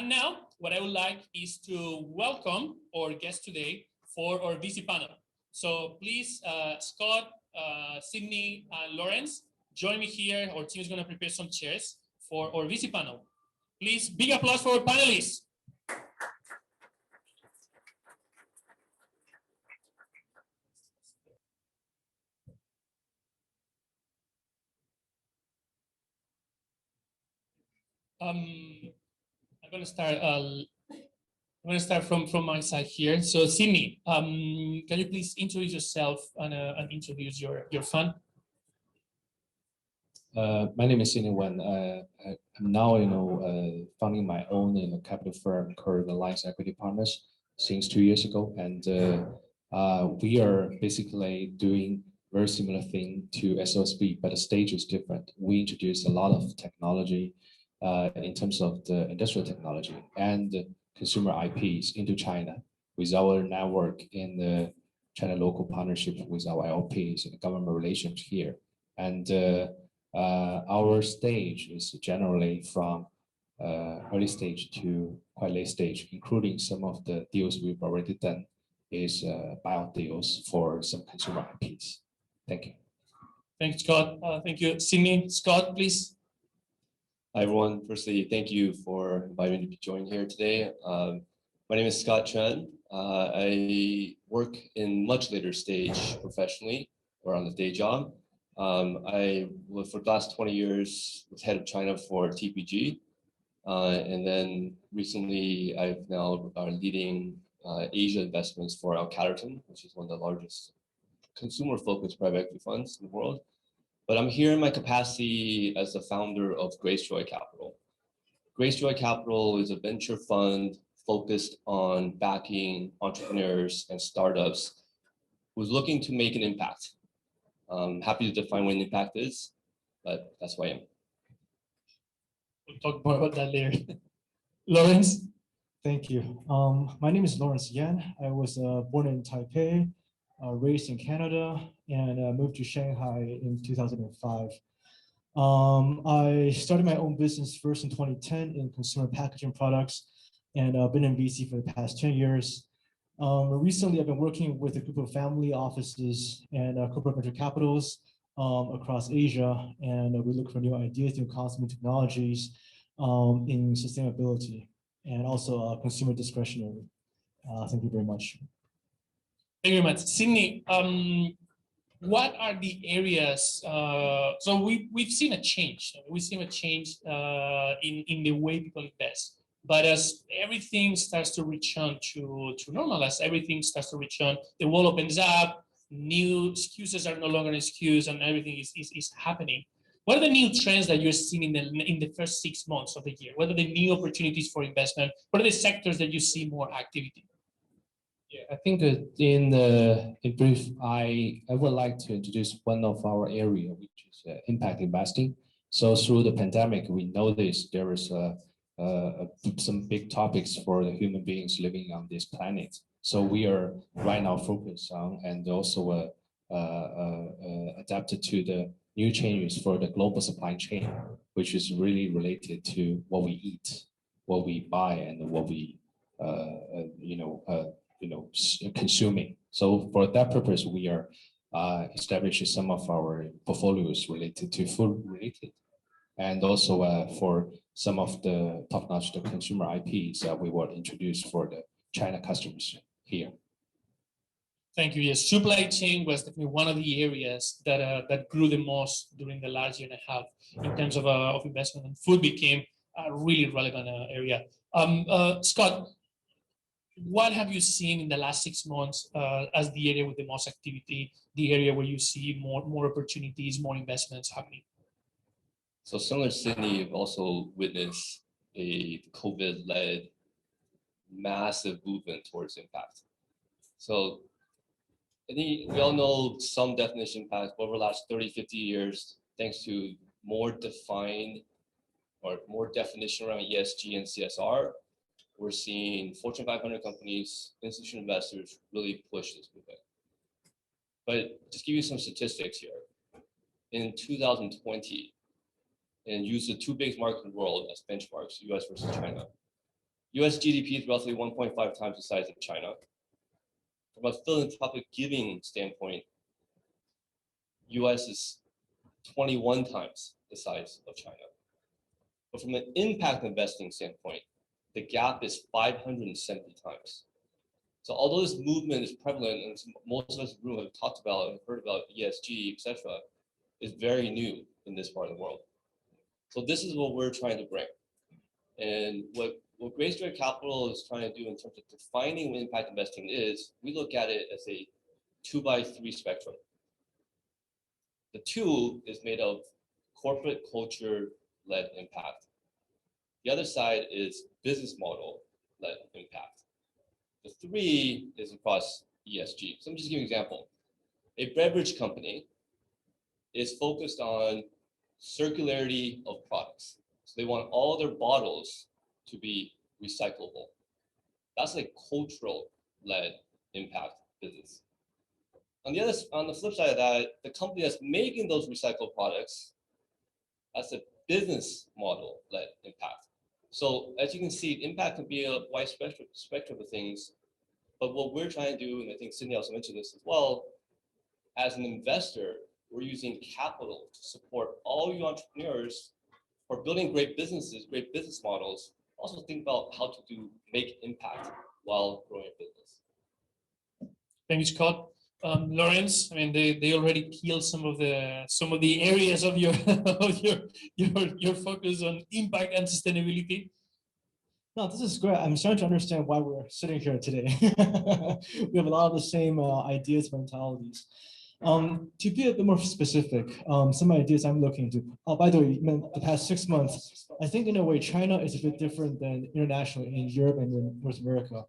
And now, what I would like is to welcome our guest today for our VC panel. So please, Scott, Sidney, and Lawrence, join me here. Our team is going to prepare some chairs for our VC panel. Please, big applause for our panelists. I'm going to start from my side here. So Sidney, can you please introduce yourself and introduce your fund? My name is Sidney Wen. I'm now, founding my own, capital firm called Alliance Equity Partners since 2 years ago, and we are basically doing very similar thing to SOSB, but the stage is different. We introduce a lot of technology in terms of the industrial technology and consumer IPs into China with our network in the China local partnership with our LPs and government relations here. And our stage is generally from early stage to quite late stage, including some of the deals we've already done is buyout deals for some consumer IPs. Thank you. Thanks, Scott. Thank you. Sidney, Scott, please. Hi, everyone. Firstly, thank you for inviting me to join here today. My name is Scott Chen. I work in much later stage professionally or on the day job. I was for the last 20 years was head of China for TPG. And then recently I've now leading Asia investments for Catterton, which is one of the largest consumer-focused private equity funds in the world. But I'm here in my capacity as the founder of Gracejoy Capital. Gracejoy Capital is a venture fund focused on backing entrepreneurs and startups who's looking to make an impact. I'm happy to define what an impact is, but that's who I am. We'll talk more about that later. Lawrence? Thank you. My name is Lawrence Yan. I was born in Taipei, raised in Canada, and moved to Shanghai in 2005. I started my own business first in 2010 in consumer packaging products, and been in VC for the past 10 years. Recently, I've been working with a group of family offices and corporate venture capitals across Asia, and we look for new ideas, new concepts, new technologies in sustainability and also consumer discretionary. Thank you very much. Thank you very much. Sidney, what are the areas? So we've seen a change. We've seen a change in the way people invest. But as everything starts to return to normal, as everything starts to return, the world opens up, new excuses are no longer an excuse, and everything is happening. What are the new trends that you're seeing in the first 6 months of the year? What are the new opportunities for investment? What are the sectors that you see more activity? Yeah, I think in brief, I would like to introduce one of our area, which is impact investing. So through the pandemic, we noticed there is some big topics for the human beings living on this planet. So we are right now focused on and also adapted to the new changes for the global supply chain, which is really related to what we eat, what we buy, and what we consuming. So for that purpose, we are establishing some of our portfolios related to food related, and also for some of the top-notch consumer IPs that we will introduce for the China customers here. Thank you. Yes, supply chain was definitely one of the areas that grew the most during the last year and a half in terms of investment, and food became a really relevant area. Scott, what have you seen in the last 6 months as the area with the most activity, the area where you see more opportunities, more investments happening? So similar to Sidney, you've also witnessed a COVID-led massive movement towards impact. So I think we all know some definition impact over the last 30, 50 years, thanks to more defined or more definition around ESG and CSR. We're seeing Fortune 500 companies, institutional investors really push this movement. But just give you some statistics here. In 2020, and use the two biggest markets in the world as benchmarks, US versus China, US GDP is roughly 1.5 times the size of China. From a philanthropic giving standpoint, US is 21 times the size of China. But from an impact investing standpoint, the gap is 570 times. So although this movement is prevalent, and most of us in the room have talked about and heard about ESG, etc., is very new in this part of the world. So this is what we're trying to bring. And what Gracejoy Capital is trying to do in terms of defining what impact investing is, we look at it as a 2x3 spectrum. The 2 is made of corporate culture-led impact. The other side is business model-led impact. The 3 is across ESG. So I'm just giving an example. A beverage company is focused on circularity of products. So they want all their bottles to be recyclable. That's a cultural-led impact business. On the flip side of that, the company that's making those recycled products, that's a business model-led impact. So as you can see, impact can be a wide spectrum of things. But what we're trying to do, and I think Sidney also mentioned this as well, as an investor, we're using capital to support all you entrepreneurs who are building great businesses, great business models. Also think about how to make impact while growing a business. Thank you, Scott. Lawrence, I mean, they already killed some of the areas of your your focus on impact and sustainability. No, this is great. I'm starting to understand why we're sitting here today. We have a lot of the same ideas, mentalities. To be a bit more specific, some ideas I'm looking into. Oh, by the way, the past 6 months, I think in a way China is a bit different than internationally in Europe and in North America.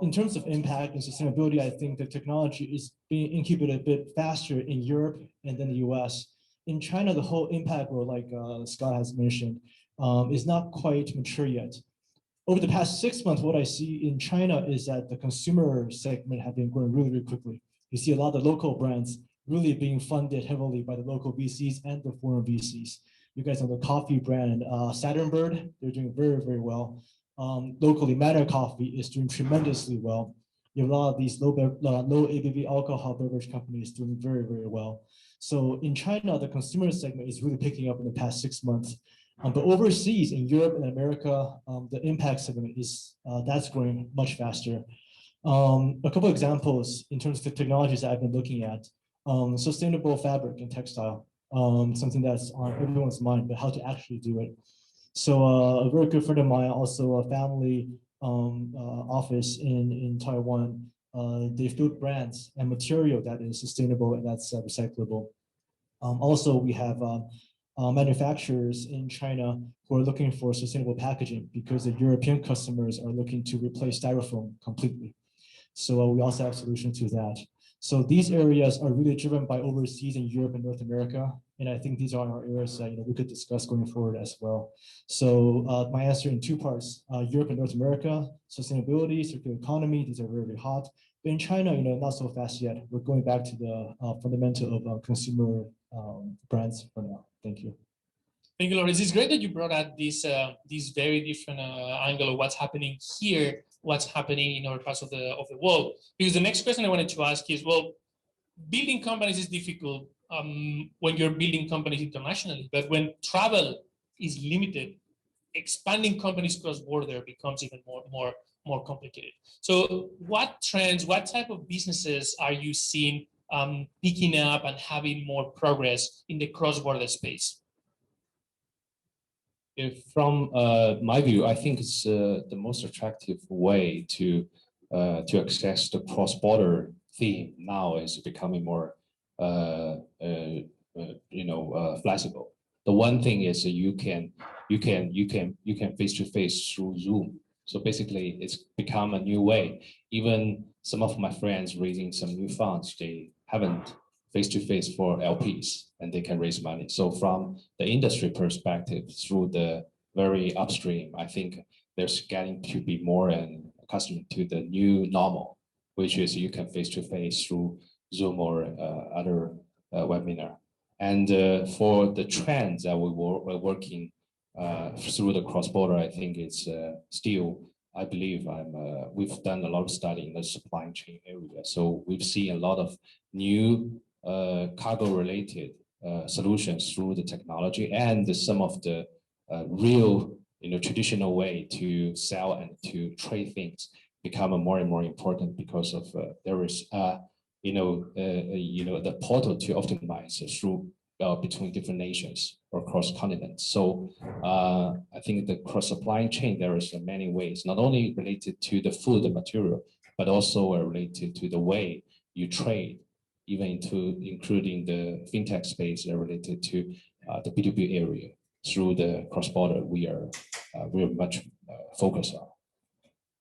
In terms of impact and sustainability, I think the technology is being incubated a bit faster in Europe and then the US. In China, the whole impact world, like Scott has mentioned, is not quite mature yet. Over the past 6 months, what I see in China is that the consumer segment have been growing really, really quickly. You see a lot of the local brands really being funded heavily by the local VCs and the foreign VCs. You guys know the coffee brand, Saturn Bird, they're doing very, very well. Locally, Matter Coffee is doing tremendously well. You have a lot of these low ABV alcohol beverage companies doing very, very well. So in China, the consumer segment is really picking up in the past 6 months. But overseas, in Europe and America, the impact segment is that's growing much faster. A couple of examples in terms of the technologies that I've been looking at. Sustainable fabric and textile, something that's on everyone's mind, but how to actually do it. So a very good friend of mine, also a family office in Taiwan, they've built brands and material that is sustainable and that's recyclable. Also, we have manufacturers in China who are looking for sustainable packaging because the European customers are looking to replace styrofoam completely. So we also have solutions to that. So these areas are really driven by overseas in Europe and North America. And I think these are our areas that we could discuss going forward as well. So my answer in 2 parts, Europe and North America, sustainability, circular economy, these are very, very hot. But in China, not so fast yet. We're going back to the fundamental of consumer brands for now. Thank you. Thank you, Lawrence. It's great that you brought out this very different angle of what's happening here, what's happening in other parts of the world. Because the next question I wanted to ask is, well, building companies is difficult when you're building companies internationally, but when travel is limited, expanding companies cross-border becomes even more complicated. So what trends, what type of businesses are you seeing picking up and having more progress in the cross-border space? From my view, I think it's the most attractive way to access the cross-border theme now is becoming more flexible. The one thing is that you can face-to-face through Zoom. So basically, it's become a new way. Even some of my friends raising some new funds, they haven't face-to-face for LPs, and they can raise money. So from the industry perspective, through the very upstream, I think there's getting to be more and accustomed to the new normal, which is you can face-to-face through Zoom or other webinar. And for the trends that we're working through the cross-border, I think it's still, I believe we've done a lot of study in the supply chain area. So we've seen a lot of new cargo-related solutions through the technology and some of the real, traditional way to sell and to trade things become more and more important because of there is, the portal to optimize through between different nations or across continents. So I think the cross supply chain, there is many ways, not only related to the food material, but also related to the way you trade, even including the fintech space related to the B2B area. Through the cross-border, we are much focused on.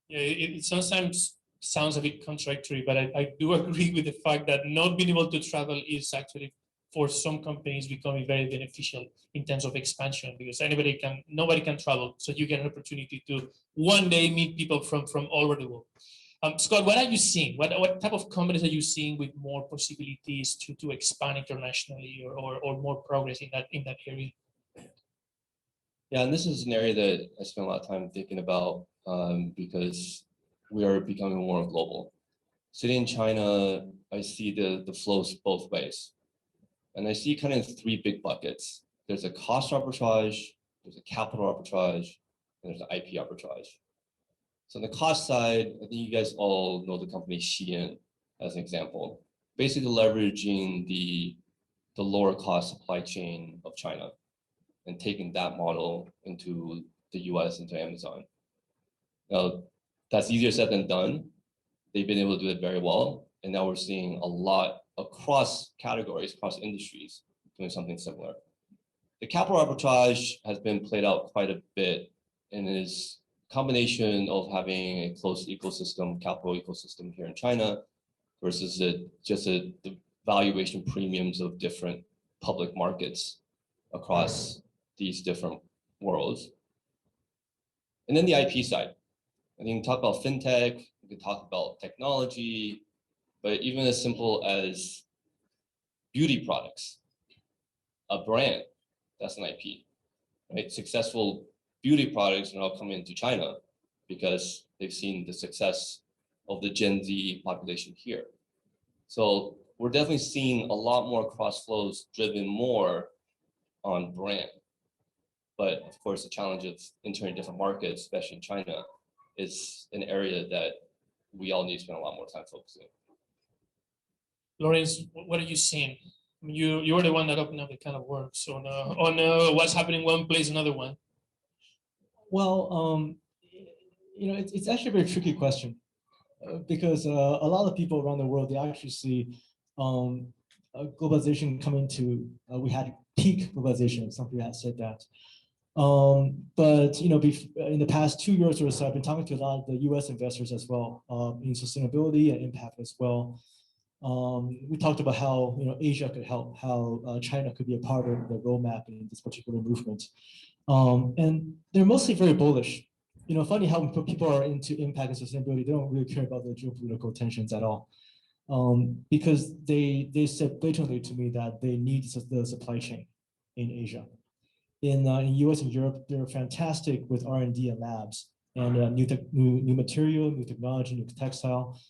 Yeah, it sometimes sounds a bit contradictory, but I do agree with the fact that not being able to travel is actually, for some companies, becoming very beneficial in terms of expansion, because nobody can travel, so you get an opportunity to one day meet people from all over the world. Scott, what are you seeing? What type of companies are you seeing with more possibilities to expand internationally or more progress in that area? Yeah, and this is an area that I spent a lot of time thinking about because we are becoming more global. Sitting in China, I see the flows both ways. And I see kind of three big buckets. There's a cost arbitrage, there's a capital arbitrage, and there's an IP arbitrage. So on the cost side, I think you guys all know the company Shein as an example, basically leveraging the lower cost supply chain of China and taking that model into the US, into Amazon. Now, that's easier said than done. They've been able to do it very well. And now we're seeing a lot across categories, across industries, doing something similar. The capital arbitrage has been played out quite a bit and is a combination of having a closed ecosystem, capital ecosystem here in China versus the valuation premiums of different public markets across these different worlds. And then the IP side. I think we can talk about fintech, we can talk about technology, but even as simple as beauty products, a brand, that's an IP, right? Successful beauty products are now coming into China because they've seen the success of the Gen Z population here. So we're definitely seeing a lot more cross flows driven more on brand. But of course, the challenge of entering different markets, especially in China, is an area that we all need to spend a lot more time focusing. Lawrence, what are you seeing? I mean, you're the one that opened up the kind of works on what's happening one place, another one. Well, it's actually a very tricky question because a lot of people around the world, they actually see globalization coming to, we had peak globalization, some people have said that. But in the past 2 years or so, I've been talking to a lot of the US investors as well in sustainability and impact as well. We talked about how Asia could help, how China could be a part of the roadmap in this particular movement. And they're mostly very bullish. Funny how people are into impact and sustainability, they don't really care about the geopolitical tensions at all. Because they said blatantly to me that they need the supply chain in Asia. In US and Europe, they're fantastic with R&D and labs and new material, new technology, new textile.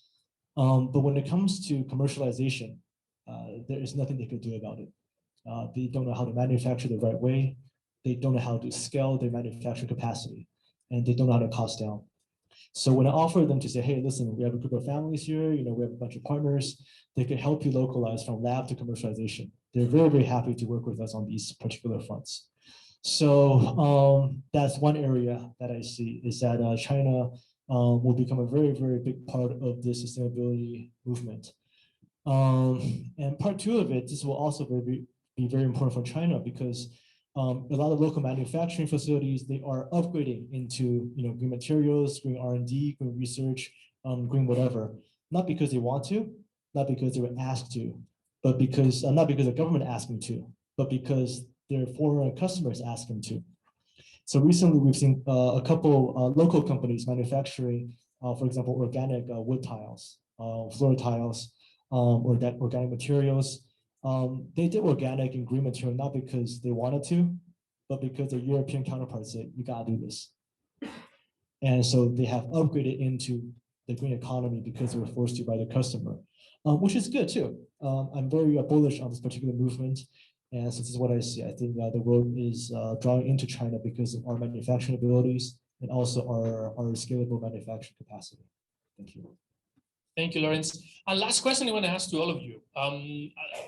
But when it comes to commercialization, there is nothing they could do about it. They don't know how to manufacture the right way. They don't know how to scale their manufacturing capacity, and they don't know how to cost down. So when I offer them to say, hey, listen, we have a group of families here, we have a bunch of partners, they can help you localize from lab to commercialization. They're very, very happy to work with us on these particular fronts. So that's one area that I see, is that China will become a very, very big part of the sustainability movement. And part two of it, this will also be very important for China because a lot of local manufacturing facilities, they are upgrading into green materials, green R&D, green research, green whatever, not because they want to, not because they were asked to, but because not because the government asked them to, but because their foreign customers ask them to. So recently we've seen a couple local companies manufacturing, for example, organic wood tiles, floor tiles, or organic materials. They did organic and green material not because they wanted to, but because their European counterparts said, you gotta do this. And so they have upgraded into the green economy because they were forced to by the customer, which is good too. I'm very bullish on this particular movement. And so this is what I see. I think the world is drawing into China because of our manufacturing abilities and also our scalable manufacturing capacity. Thank you. Thank you, Lawrence. Last question I want to ask to all of you.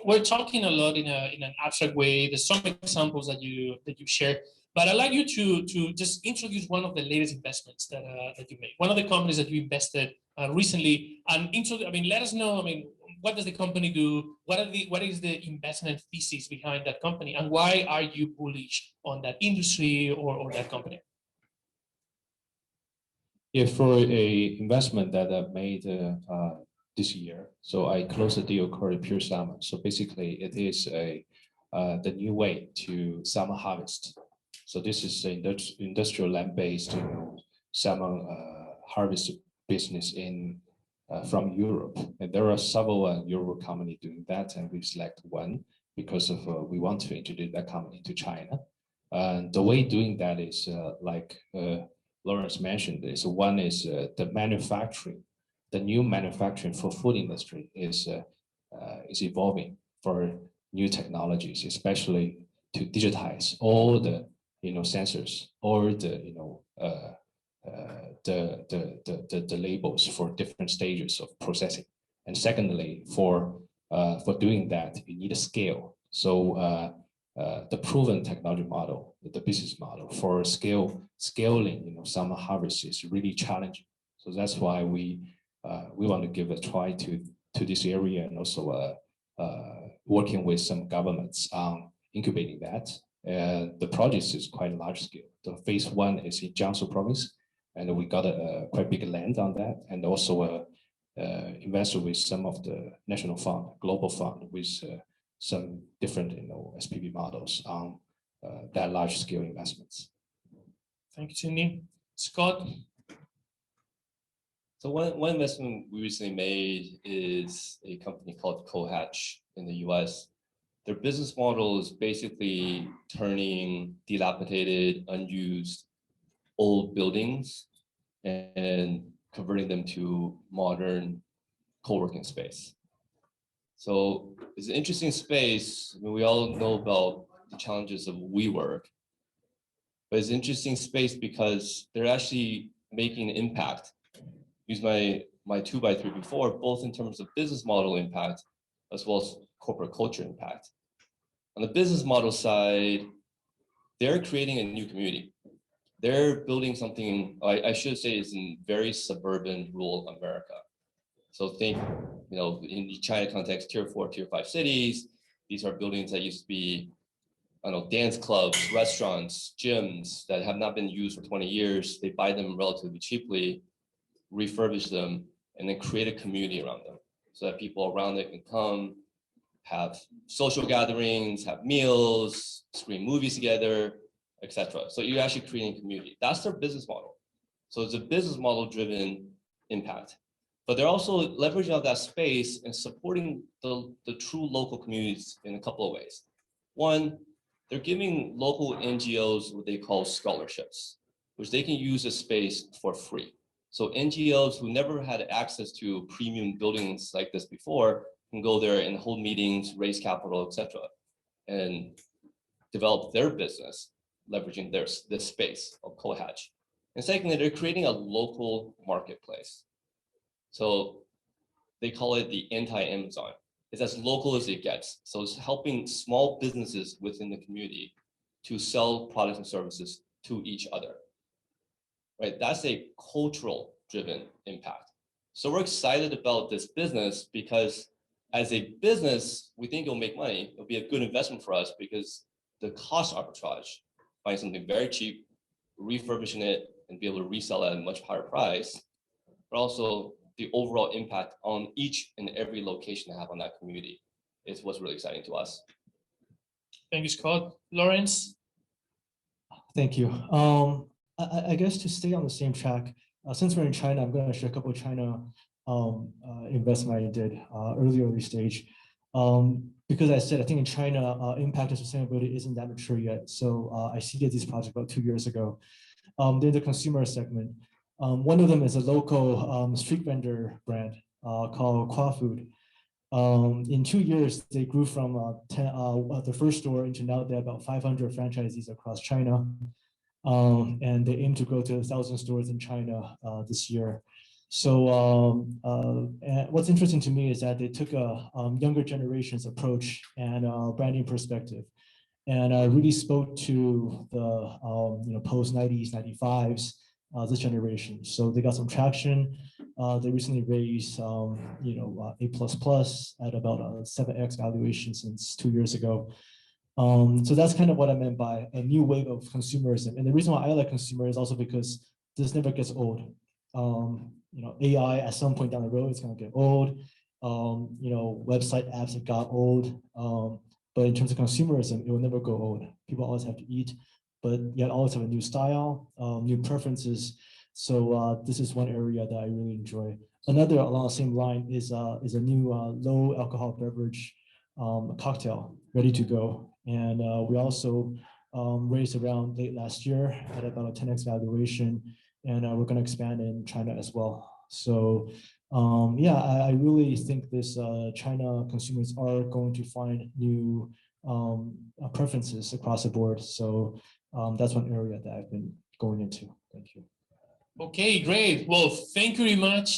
We're talking a lot in an abstract way. There's some examples that you shared, but I'd like you to just introduce one of the latest investments that you made. One of the companies that you invested recently, and let us know. What does the company do? What is the investment thesis behind that company, and why are you bullish on that industry or that company? Yeah, for a investment that I made this year, so I closed the deal called Pure Salmon. So basically, it is the new way to salmon harvest. So this is an industrial land-based salmon harvest business from Europe, and there are several Euro companies doing that, and we select one because of we want to introduce that company to China. And the way doing that is like Lawrence mentioned, is one is the manufacturing, the new manufacturing for food industry is evolving for new technologies, especially to digitize all the sensors, or the labels for different stages of processing. And secondly, for doing that, you need a scale. So the proven technology model, the business model for scaling, salmon harvest is really challenging. So that's why we want to give a try to this area, and also working with some governments on incubating that. The project is quite large scale. The phase 1 is in Jiangsu province, and we got a quite big land on that, and also invested with some of the national fund, global fund, with some different SPV models on that large scale investments. Thank you, Sidney. Scott? So one investment we recently made is a company called Cohatch in the US. Their business model is basically turning dilapidated, unused, old buildings and converting them to modern co-working space. So it's an interesting space. We all know about the challenges of WeWork, but it's an interesting space because they're actually making an impact. Use my 2x3 before, both in terms of business model impact as well as corporate culture impact. On the business model side, they're creating a new community. They're building something, I should say, is in very suburban rural America. So think, in the China context, tier 4, tier 5 cities. These are buildings that used to be, dance clubs, restaurants, gyms that have not been used for 20 years. They buy them relatively cheaply, refurbish them, and then create a community around them so that people around it can come, have social gatherings, have meals, screen movies together, etc. So you're actually creating a community. That's their business model. So it's a business model driven impact. But they're also leveraging out that space and supporting the true local communities in a couple of ways. One, they're giving local NGOs what they call scholarships, which they can use a space for free. So NGOs who never had access to premium buildings like this before can go there and hold meetings, raise capital, etc., and develop their business, leveraging this space of Cohatch. And secondly, they're creating a local marketplace. So they call it the anti-Amazon. It's as local as it gets. So it's helping small businesses within the community to sell products and services to each other. Right? That's a cultural driven impact. So we're excited about this business because as a business, we think it'll make money. It'll be a good investment for us because the cost arbitrage, find something very cheap, refurbishing it and be able to resell it at a much higher price, but also the overall impact on each and every location they have on that community is what's really exciting to us. Thank you, Scott. Lawrence? Thank you. I guess to stay on the same track, since we're in China, I'm going to share a couple of China investment I did early stage. because I said, I think in China, impact of sustainability isn't that mature yet. So I seeded these projects about 2 years ago. They're the consumer segment. One of them is a local street vendor brand called Qua Food. In 2 years, they grew from the first store into now they're about 500 franchisees across China. And they aim to grow to 1,000 stores in China this year. So and what's interesting to me is that they took a younger generation's approach and branding perspective, and really spoke to the post 90s, 95s, this generation. So they got some traction. They recently raised A++ at about a 7x valuation since 2 years ago. So that's kind of what I meant by a new wave of consumerism. And the reason why I like consumer is also because this never gets old. AI at some point down the road, it's going to get old. Website apps have got old. But in terms of consumerism, it will never go old. People always have to eat, but yet always have a new style, new preferences. So this is one area that I really enjoy. Another along the same line is a new low alcohol beverage cocktail ready to go. And we also raised around late last year at about a 10x valuation, and we're going to expand in China as well. So yeah, I really think this China consumers are going to find new preferences across the board. So that's one area that I've been going into. Thank you. Okay, great. Well, thank you very much,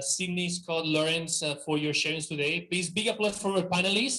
Sidney, Scott, Lawrence, for your sharings today. Please, big applause for our panelists.